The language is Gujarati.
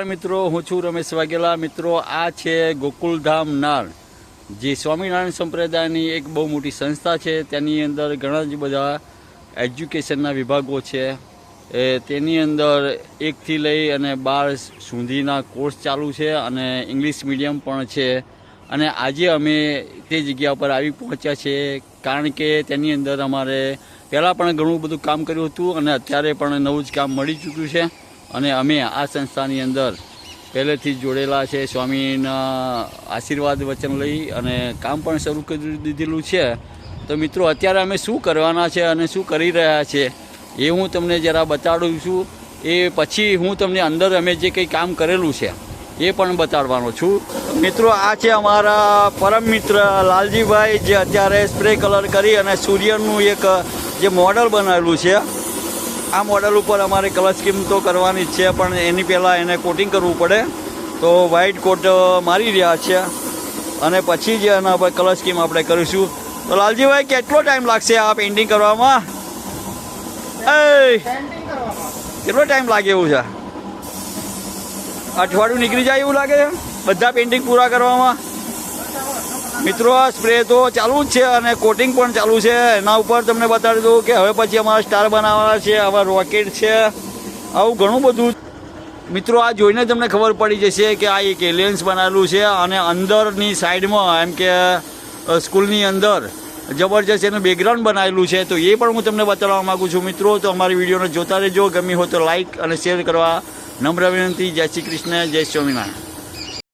મિત્રો હું છું રમેશ વાઘેલા। મિત્રો આ છે ગોકુલધામ નાર, જે સ્વામિનારાયણ સંપ્રદાયની એક બહુ મોટી સંસ્થા છે। તેની અંદર ઘણા જ બધા એજ્યુકેશનના વિભાગો છે। તેની અંદર 1 થી લઈ અને 12 સુધીના કોર્સ ચાલુ છે અને ઇંગ્લિશ મીડિયમ પણ છે। અને આજે અમે તે જગ્યા પર આવી પહોંચ્યા છે, કારણ કે તેની અંદર અમારે પહેલાં પણ ઘણું બધું કામ કર્યું હતું અને અત્યારે પણ નવું જ કામ મળી ચૂક્યું છે। અને અમે આ સંસ્થાની અંદર પહેલેથી જોડેલા છે, સ્વામીના આશીર્વાદ વચન લઈ અને કામ પણ શરૂ કરી દીધેલું છે। તો મિત્રો અત્યારે અમે શું કરવાના છે અને શું કરી રહ્યા છે એ હું તમને જરા બતાડું છું। એ પછી હું તમને અંદર અમે જે કંઈ કામ કરેલું છે એ પણ બતાડવાનો છું। મિત્રો આ છે અમારા પરમ મિત્ર લાલજીભાઈ, જે અત્યારે સ્પ્રે કલર કરી અને સૂર્યનું એક જે મોડલ બનાવેલું છે, આ મોડલ ઉપર અમારે કલર સ્કીમ તો કરવાની જ છે, પણ એની પહેલાં એને કોટિંગ કરવું પડે। તો વ્હાઇટ કોટ મારી રહ્યા છે અને પછી જ એના પર કલર સ્કીમ આપણે કરીશું। તો લાલજીભાઈ, કેટલો ટાઈમ લાગશે આ પેઇન્ટિંગ કરવામાં? કેટલો ટાઈમ લાગે એવું છે? અઠવાડિયું નીકળી જાય એવું લાગે છે બધા પેઇન્ટિંગ પૂરા કરવામાં? મિત્રો આ સ્પ્રે તો ચાલુ જ છે અને કોટિંગ પણ ચાલુ છે। એના ઉપર તમને બતાડી દઉં કે હવે પછી અમારા સ્ટાર બનાવવાના છે, આવા રોકેટ છે, આવું ઘણું બધું। મિત્રો આ જોઈને તમને ખબર પડી જશે કે આ એક એલિયન્સ બનાવેલું છે અને અંદરની સાઈડમાં એમ કે સ્કૂલની અંદર જબરજસ્ત એનું બેકગ્રાઉન્ડ બનાવેલું છે। તો એ પણ હું તમને બતાવવા માગું છું। મિત્રો તો અમારી વિડીયોને જોતા રહેજો, ગમી હોય તો લાઈક અને શેર કરવા નમ્ર વિનંતી। જય શ્રી કૃષ્ણ, જય સ્વામિનારાયણ।